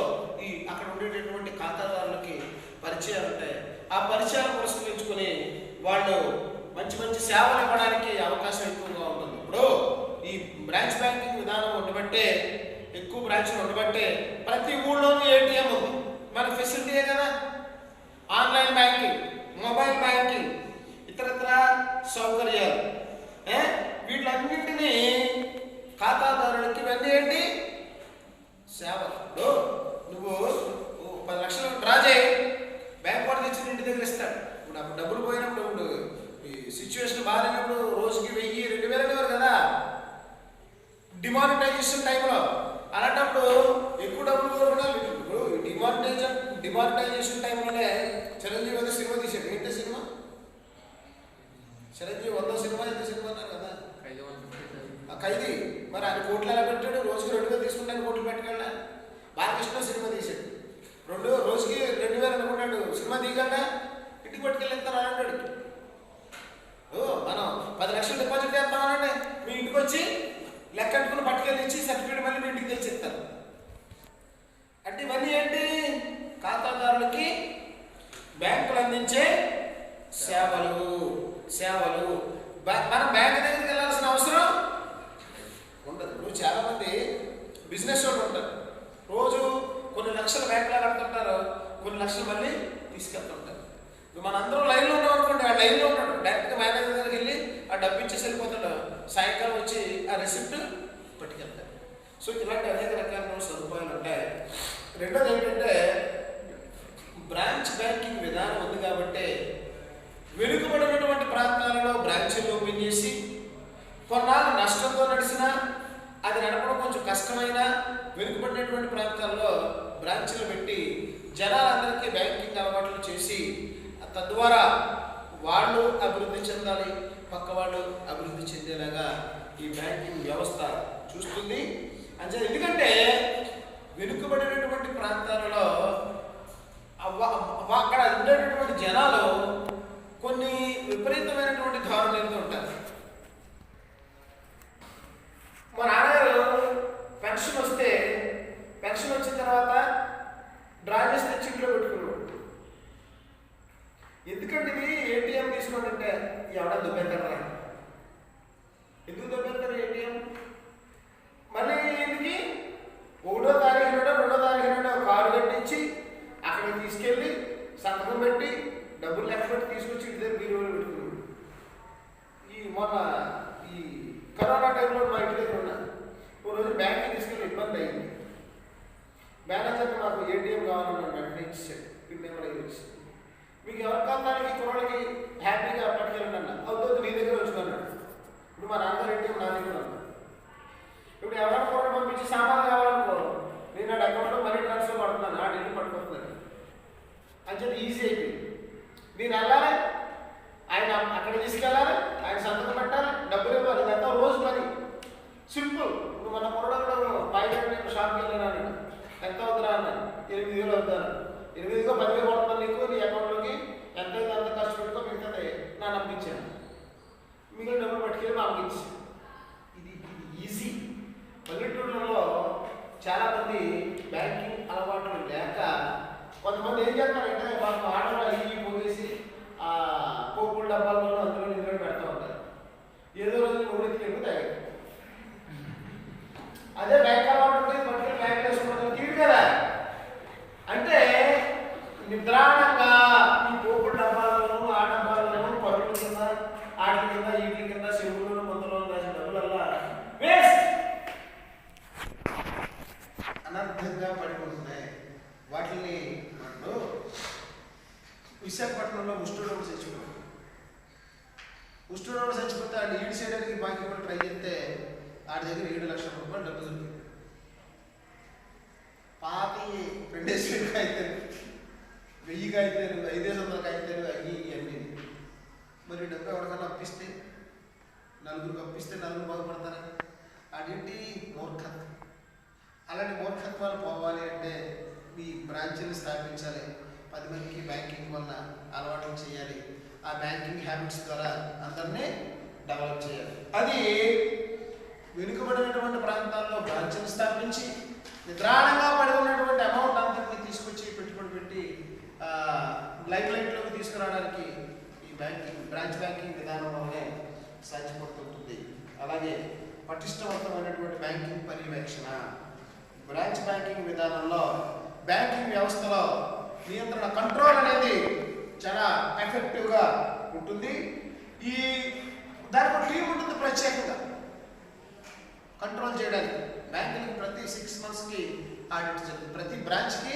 A: అక్కడ ఉండేటటువంటి ఖాతాదారులకి పరిచయాలు ఉంటాయి. ఆ పరిచయాలు పురస్కరించుకొని వాళ్ళు మంచి మంచి సేవలు ఇవ్వడానికి అవకాశం ఎక్కువగా ఉంటుంది. ఇప్పుడు ఈ బ్రాంచ్ బ్యాంకింగ్ విధానం ఉండబట్టే, ఎక్కువ బ్రాంచ్లు ఉండబట్టే ప్రతి ఊళ్ళోనూ ఏటీఎం ఉంది. మన ఫెసిలిటీయే కదా. ఆన్లైన్ బ్యాంకింగ్, మొబైల్ బ్యాంకింగ్, ఇతరత్ర సౌకర్యాలు, వీటన్నింటినీ ఖాతాదారులకి ఇవన్నీ ఏంటి సేవలు. నువ్వు 10 లక్షలు డ్రా చేయి, బ్యాంక్ వాడు తెచ్చి ఇంటి దగ్గర ఇస్తాడు. ఇప్పుడు అప్పుడు డబ్బులు పోయినప్పుడు, ఇప్పుడు ఈ సిచ్యువేషన్ బాగాలేనప్పుడు రోజుకి 1000-2000 అనేవారు కదా డిమానిటైజేషన్ టైంలో. అలాంటప్పుడు ఎక్కువ డబ్బులు కోరుకున్నారు. ఇప్పుడు డిమానిటైజేషన్ టైంలోనే చిరంజీవి ఏదో సినిమా తీసాడు. ఏంటో సినిమా? చిరంజీవి 100 సినిమా ఎంత సినిమా అన్నారు కదా, ఖైదీ. మరి ఆయన కోట్లు ఎలా పెట్టాడు? రోజుకి 2000 తీసుకుంటాను, కోట్లు పెట్టుకెళ్ళా. బాలకృష్ణ సినిమా తీసాడు, రోజుకి 2000 అనుకున్నాడు. సినిమా తీయగలడా? ఇంటికి పట్టుకెళ్ళిస్తారు అంటాడు. మనం 10 లక్షలు డిపాజిట్ చేస్తామనండి, మీ ఇంటికి వచ్చి లెక్క కట్టుకుని పట్టుకెళ్ళి ఇచ్చి సర్టిఫికేట్ మళ్ళీ మీ ఇంటికి తెచ్చి ఇస్తారు. అంటే ఇవన్నీ ఏంటి? ఖాతాదారులకి బ్యాంకులు అందించే సేవలు. మనం బ్యాంకు దగ్గరికి వెళ్ళాల్సిన అవసరం ఉండదు. ఇప్పుడు చాలామంది బిజినెస్ వాళ్ళు ఉంటారు, రోజు కొన్ని లక్షల బ్యాంకులో కడుతుంటారు, కొన్ని లక్షలు మళ్ళీ తీసుకెళ్తుంటారు. మనందరం లైన్లో ఉన్నాం అనుకోండి, ఆ లైన్లో ఉన్నాడు, డైరెక్ట్గా మేనేజర్ దగ్గరికి వెళ్ళి ఆ డబ్బు ఇచ్చేసి వెళ్ళిపోతాడు. సాయంకాలం వచ్చి ఆ రిసిప్ట్ పట్టుకెళ్తాడు. సో ఇలాంటి అనేక రకాల సదుపాయాలు ఉంటాయి. రెండోది ఏంటంటే బ్రాంచ్ బ్యాంకింగ్ విధానం ఉంది కాబట్టి వెనుకబడినటువంటి ప్రాంతాలలో బ్రాంచీలు ఓపెన్ చేసి కొన్నాళ్ళు నష్టంతో నడిచినా, అది నడపడం కొంచెం కష్టమైనా వెనుకబడినటువంటి ప్రాంతాల్లో బ్రాంచీలు పెట్టి జనాలందరికీ బ్యాంకింగ్ అలవాట్లు చేసి తద్వారా వాళ్ళు అభివృద్ధి చెందాలి, పక్క వాళ్ళు అభివృద్ధి చెందేలాగా ఈ బ్యాంకింగ్ వ్యవస్థ చూస్తుంది. అంటే ఎందుకంటే వెనుకబడినటువంటి ప్రాంతాలలో అక్కడ ఉండేటటువంటి జనాలు కొన్ని విపరీతమైనటువంటి ధోరణులతో ఉంటారు. మా నాన్నగారు పెన్షన్ వచ్చిన తర్వాత డ్రా చేస్తే చీట్లో పెట్టుకున్నాడు. ఎందుకంటే ఇది ఏటీఎం తీసుకోండి అంటే ఎవడ దుబ్బెత్తారా? ఎందుకు దుబ్బెత్తారు ఏటీఎం? మళ్ళీ ఇంటికి 1వ తారీఖు 2వ తారీఖు కారు కట్టించి అక్కడికి తీసుకెళ్ళి సంతకం పెట్టి డబ్బులు లెక్క పెట్టి తీసుకొచ్చి ఇంటి దగ్గర బీరువాలో పెట్టుకున్నాడు. ఈ కరోనా టైంలో మా ఇంటి దగ్గర ఉన్నా, ఓ రోజు బ్యాంక్కి తీసుకెళ్ళి ఇబ్బంది అయింది. మేనేజర్ని మాకు ఏటీఎం కావాలన్నాడు, వెంటనే ఇచ్చాడు, పిన్ నెంబర్ అయ్యి వచ్చింది. మీకు ఎవరి కాలానికి కుర్రాడికి హ్యాపీగా పట్టుకెళ్ళండి అన్న, అవుతుంది నీ దగ్గర ఉంచుకున్నాడు. ఇప్పుడు మా నాన్నగారు ఏటీఎం నా దగ్గర ఉన్నాడు. ఇప్పుడు ఎవరైనా కూడా పంపించి సామాన్లు కావాలనుకో, నేను నా అకౌంట్లో మనీ ట్రాన్స్ఫర్ పడుతున్నాను, ఆ డీల్ పట్టుకుంటున్నాను అని చెప్పి ఈజీ అయిపోయింది. నేను వెళ్ళాలి, ఆయన అక్కడ తీసుకెళ్ళాలి, ఆయన సంతకం పెట్టాలి, డబ్బులు ఇవ్వాలి, ఇదంతా రోజు పని సింపుల్. ఇప్పుడు మన కుర్రాడు బయట షాప్కి వెళ్ళాను, ఎంత అవుతుందా అన్నాను, 8,000 అవుతాను. 8,000 10,000 పడుతున్నాను నీకు, నీ అకౌంట్లోకి ఎంత అయితే అంత ఖర్చు పెట్టుకో, మిగతా నా నమ్మించాను, మిగిలిన డబ్బులు పట్టుకెళ్ళి మా అమ్మకి ఇచ్చాను. ఇది ఈజీ. పల్లెటూళ్ళలో చాలామంది బ్యాంకింగ్ అలవాట్లు లేక కొంతమంది ఏం చేస్తారంటే వాళ్ళ ఆడవాళ్ళు ఇవి పోగేసి ఆ పోపుల డబ్బాల్లో అందులో నిద్ర పెడతా ఉంటారు. ఏదో రోజు ఊరికి తాగారు. అదే బ్యాంక్ అలవాటు ఉంటుంది, పట్టుకెళ్ళి బ్యాంక్ వేసుకోవడం తీరు కదా. అంటే నిద్రాణంగా ఈ పోపుల డబ్బాలను ఆ డబ్బాలను పరుల కింద ఆటల కింద వీటి కింద చెవులను మొత్తలో రాసిన డబ్బులల్లా వేస్ట్ అనర్థంగా పడిపోతున్నాయి. వాటిని మనం విశాఖపట్నంలో ముస్టోడు చచ్చిపోయాడు. ముస్టోడు చచ్చిపోతే ఆడు ఈడు చేయడానికి బాకీ కూడా ట్రై చేస్తే ఆడి దగ్గర 7 లక్షల రూపాయలు డబ్బు దొరికింది. పాతి 2,000 కాగితాలు, 1000 కాగితాలు, 500 కాగితాలు అవి అన్నీ. మరి డబ్బు ఎవరికన్నా అప్పిస్తే, నలుగురికి అప్పిస్తే నలుగురు బాగుపడతారా? అదేంటి మూర్ఖత్వం. అలాంటి మూర్ఖత్వాలు పోవాలి అంటే మీ బ్రాంచ్ని స్థాపించాలి, 10 మందికి బ్యాంకింగ్ వలన అలవాట్లు చేయాలి, ఆ బ్యాంకింగ్ హ్యాబిట్స్ ద్వారా అందరినీ డెవలప్ చేయాలి. అది వెనుకబడినటువంటి ప్రాంతాల్లో బ్రాంచ్ని స్థాపించి నిద్రాణంగా పడి ఉన్నటువంటి అమౌంట్ అంతటిని తీసుకొచ్చి పెట్టుబడి పెట్టి లైట్లోకి తీసుకురావడానికి ఈ బ్రాంచ్ బ్యాంకింగ్ విధానం వల్లనే సాధ్యపడుతుంటుంది. అలాగే పటిష్టవంతమైనటువంటి బ్యాంకింగ్ పర్యవేక్షణ, బ్రాంచ్ బ్యాంకింగ్ విధానంలో బ్యాంకింగ్ వ్యవస్థలో నియంత్రణ కంట్రోల్ అనేది చాలా ఎఫెక్టివ్గా ఉంటుంది. ఈ దానికి ఒక టీం ఉంటుంది ప్రత్యేకంగా కంట్రోల్ చేయడానికి. బ్యాంకులకి ప్రతి 6 monthsకి ఆడిట్ జరుగుతుంది, ప్రతి బ్రాంచ్కి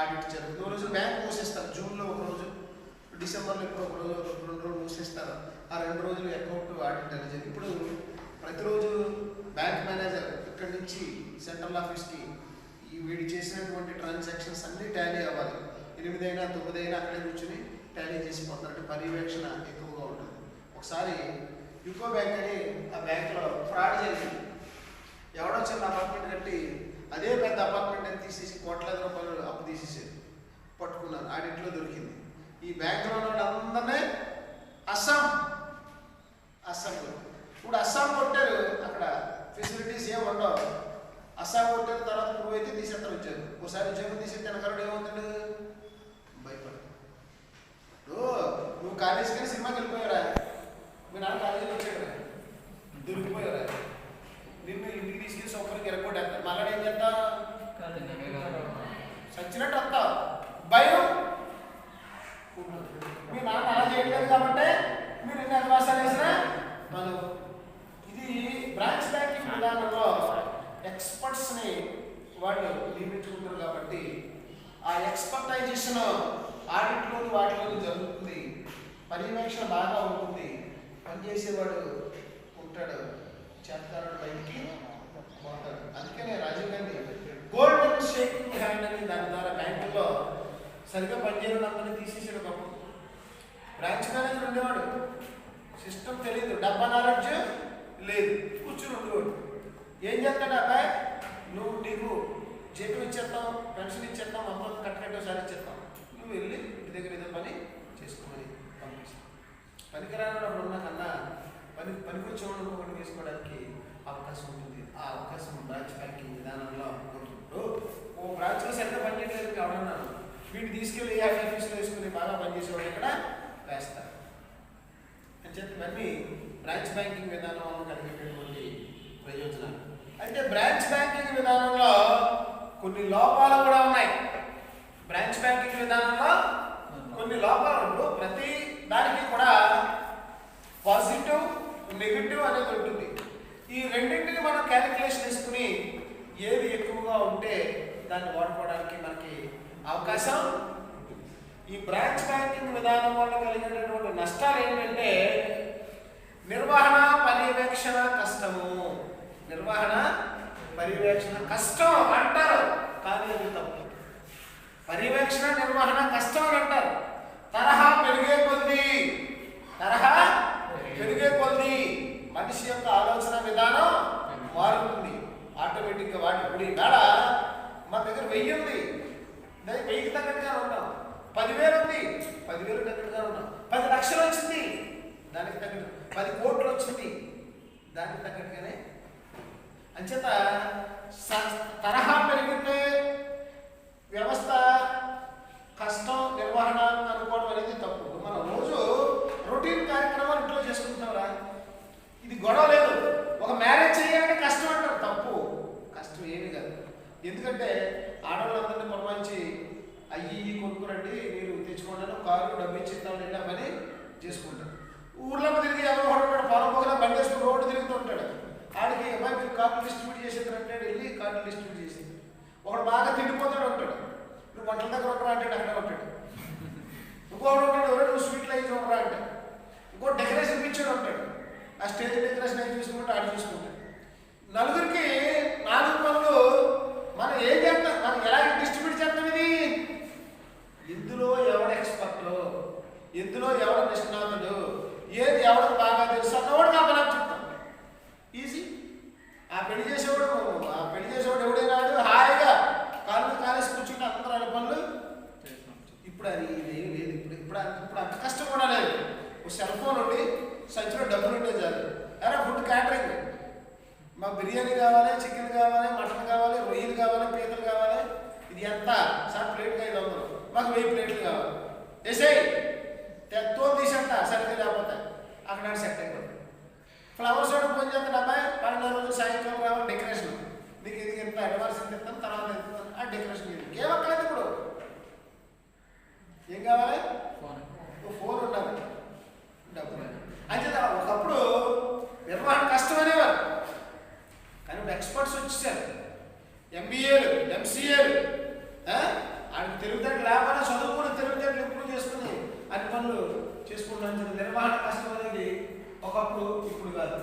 A: ఆడిట్ జరుగుతుంది. ఒక రోజు బ్యాంక్ మూసేస్తారు, జూన్లో ఒక రోజు, డిసెంబర్లో ఇప్పుడు ఒక రోజు, 2 రోజులు మూసేస్తారు. ఆ 2 రోజులు అకౌంట్ ఆడిట్ అనేది జరిగింది. ఇప్పుడు ప్రతిరోజు బ్యాంక్ మేనేజర్ ఇక్కడి నుంచి సెంట్రల్ ఆఫీస్కి ఈ వీడి చేసినటువంటి ట్రాన్సాక్షన్స్ అన్నీ టాలీ అవ్వాలి. 8 అయినా 9 అయినా అక్కడే కూర్చొని టాలీ చేసిపోతున్నట్టు పర్యవేక్షణ ఎక్కువగా ఉంటుంది. ఒకసారి యూకో బ్యాంక్ అని ఆ బ్యాంకులో ఫ్రాడ్ జరిగింది. ఎవడో చిన్న అపార్ట్మెంట్ కట్టి అదే పెద్ద అపార్ట్మెంట్ అని తీసేసి కోట్లాది రూపాయలు అప్పు తీసేసారు, పట్టుకున్నారు, ఆడిట్లో దొరికింది. ఈ బ్యాంకులో వాళ్ళందరినీ అస్సాం ఇప్పుడు అస్సాం కొట్టారు. అక్కడ ఫెసిలిటీస్ ఏమి ఉండవు. అస్సాం కొట్టిన తర్వాత నువ్వు అయితే తీసేస్తారు ఉద్యోగం. ఒకసారి ఉద్యోగం తీసేస్తే వెనకడు ఏమవుతాడు? భయపడు. నువ్వు కాలేజీకి వెళ్ళి సినిమాకి వెళ్ళిపోయారా? మీ నాన్న కాలేజీకి వచ్చాడు, దొరికిపోయారా? నిన్ను ఇంటికి తీసుకెళ్ళి సొప్పరికి ఎరగొట్టేస్తారు. మళ్ళీ ఏం చేస్తా? చచ్చినట్టు వస్తావు. భయం. మీ నాన్న అలా చేయట్లేదు కాబట్టి మీరు ఎన్ని అధివాసాలు వేసినా మనం. ఇది బ్రాంచ్ బ్యాంకింగ్ విధానంలో ఎక్స్పర్ట్స్ని వాళ్ళు నియమించుకుంటారు కాబట్టి ఆ ఎక్స్పర్టైజేషన్ ఆడిట్లోని వాటిలోని జరుగుతుంది. పర్యవేక్షణ బాగా ఉంటుంది. పనిచేసేవాడు ఉంటాడు, చేస్తాడు, బయటికి పోతాడు. అందుకనే Rajiv Gandhi golden shaking hand అని దాని ద్వారా బ్యాంకుల్లో సరిగ్గా పనిచేయడం అందరినీ తీసేసాడు. ఒకప్పుడు బ్రాంచ్ మేనేజర్ ఉండేవాడు, సిస్టమ్ తెలియదు, డబ్బా నాలెడ్జ్ లేదు, కూర్చుని ఉండేవాడు. ఏం చేస్తాడు అబ్బాయి? నీకు జీతం ఇచ్చేస్తాం, పెన్షన్ ఇచ్చేస్తాం, మొత్తం కట్టకట్టేసారి ఇచ్చేస్తాం, నువ్వు వెళ్ళి ఇంటి దగ్గర ఏదో పని చేసుకోమని పంపిస్తాం. పనికిరానప్పుడు ఉన్న కన్నా పనికొచ్చేవాడు ఒకటి తీసుకోవడానికి అవకాశం ఉంటుంది. ఆ అవకాశం బ్రాంచ్ బ్యాంకింగ్ విధానంలో ఉంటుంది. ఓ బ్రాంచ్లో సరిగ్గా పనిచేయలేదు కావాలన్నాను, వీటిని తీసుకెళ్ళి ఏ ఆఫీస్లో వేసుకుని బాగా పనిచేసేవాడు ఇక్కడ వేస్తారు అని చెప్పి ఇవన్నీ బ్రాంచ్ బ్యాంకింగ్ విధానం వల్ల కలిగేటటువంటి ప్రయోజనాలు. అయితే బ్రాంచ్ బ్యాంకింగ్ విధానంలో కొన్ని లోపాలు కూడా ఉన్నాయి. బ్రాంచ్ బ్యాంకింగ్ విధానంలో కొన్ని లోపాలు ఉంటూ ప్రతి దానికి కూడా పాజిటివ్ నెగిటివ్ అనేది ఉంటుంది. ఈ రెండింటిని మనం క్యాలిక్యులేషన్ చేసుకుని ఏది ఎక్కువగా ఉంటే దాన్ని వాడుకోవడానికి మనకి అవకాశం. ఈ బ్రాంచ్ బ్యాంకింగ్ విధానం వల్ల కలిగేటటువంటి నష్టాలు ఏంటంటే నిర్వహణ పర్యవేక్షణ కష్టము. నిర్వహణ పర్యవేక్షణ కష్టం అంటారు, కానీ అది తప్పు. పర్యవేక్షణ నిర్వహణ కష్టం అని అంటారు. తరహా పెరిగే కొద్ది మనిషి యొక్క ఆలోచన విధానం మారుతుంది ఆటోమేటిక్గా. వాటి ఇప్పుడు కాడ మన దగ్గర 1000 ఉంది, 1000కి తగ్గట్టుగా ఉంటాం. 10,000 ఉంది, 10,000 తగ్గట్టుగా ఉంటాం. 10 లక్షలు వచ్చింది, దానికి తగ్గట్టు 10 కోట్లు వచ్చింది, దానికి తగ్గట్టుగానే. అంచేత తరహా పెరిగితే వ్యవస్థ కష్టం, నిర్వహణ అనుకోవడం అనేది తప్పు. మనం రోజు రొటీన్ కార్యక్రమాలు ఇంట్లో చేసుకుంటున్నారా, ఇది గొడవ లేదు. ఒక మ్యారేజ్ చేయాలంటే కష్టం అంటారు, తప్పు. కష్టం ఏమీ కాదు. ఎందుకంటే ఆడవాళ్ళందరినీ పురమాయించి అయ్యి కొనుక్కురండి, మీరు తెచ్చుకోండి, కారు డబ్బు ఇచ్చిద్దామని వెళ్ళా పని చేసుకుంటారు. ఊర్లో తిరిగి ఎవరు ఉంటాడు, పొలం పొగల బండి వేసుకుని రోడ్డు తిరుగుతూ ఉంటాడు. ఆడికి అమ్మాయి మీరు కార్డులు డిస్ట్రిబ్యూట్ చేసేది వెళ్ళి కార్డులు డిస్ట్రిబ్యూట్ చేసేది. ఒకడు బాగా తిండిపోతాడు ఉంటాడు, నువ్వు వంటల దగ్గర ఉంటారా అంటే అక్కడ ఉంటాడు. ఇంకోటి ఉంటాడు, ఎవరో నువ్వు స్వీట్లు అయ్యి చూడరా అంటే. ఇంకో డెకరేషన్ పిచ్చాడు ఉంటాడు, ఆ స్టేజ్ డెకరేషన్ అయ్యి చూసుకుంటే ఆడు చూసుకుంటాడు. నలుగురికి 4 పనులు. మనం ఏం చేస్తాం, మనం ఎలా డిస్ట్రిబ్యూట్ చేస్తాం? ఇది ఇందులో ఎవడు ఎక్స్పర్ట్, ఇందులో ఎవడు నిష్ణాతుడు, ఏది ఎవరికి బాగా తెలుసు అన్నవాడు నా పని చెప్తాం. ఈజీ. ఆ పెళ్లి చేసేవాడు ఎవడైనా హాయిగా కాళ్ళు కాలేసి కూర్చుంటే అందరూ అనే పనులు. ఇప్పుడు అది ఏమి లేదు. ఇప్పుడు అంత కష్టం కూడా లేదు. ఒక సెల్ ఫోన్ ఉండి సంచిలో డబ్బులు ఉంటే చాలు. అరే ఫుడ్ క్యాటరింగ్, మాకు బిర్యానీ కావాలి, చికెన్ కావాలి, మటన్ కావాలి, రొయ్యలు కావాలి, పీతలు కావాలి, ఇది ఎంత సార్ ప్లేట్గా 500, మాకు 1000 ప్లేట్లు కావాలి, వేసేయి తోలు తీసేంట సరిగ్గా లేకపోతే అక్కడ సెట్ అయిపోతుంది. ఫ్లవర్స్ కూడా ఫోన్ చేస్తాను, అబ్బాయి 12 రోజులు సాయంకాలం రావాలి డెకరేషన్, నీకు ఇది ఎంత అడ్వాన్స్ ఎంత ఇస్తాను, తర్వాత ఎంత ఆ డెకరేషన్ ఏమక్కలేదు. ఇప్పుడు ఏం కావాలి? ఫోన్ ఉండాలి, డబ్బులు. అయితే ఒకప్పుడు నిర్వహణ కష్టమనేవారు, కానీ ఇప్పుడు ఎక్స్పర్ట్స్ వచ్చేసారు. MBAలు, MCAలు, ఆయనకు తెలివితేటలు లేకపోయినా చదువుకుని తెలివితేటలు ఇంప్రూవ్ చేసుకుని అన్ని పనులు చేసుకుంటాను. నిర్వహణ కష్టం అనేది ఒకప్పుడు, ఇప్పుడు కాదు.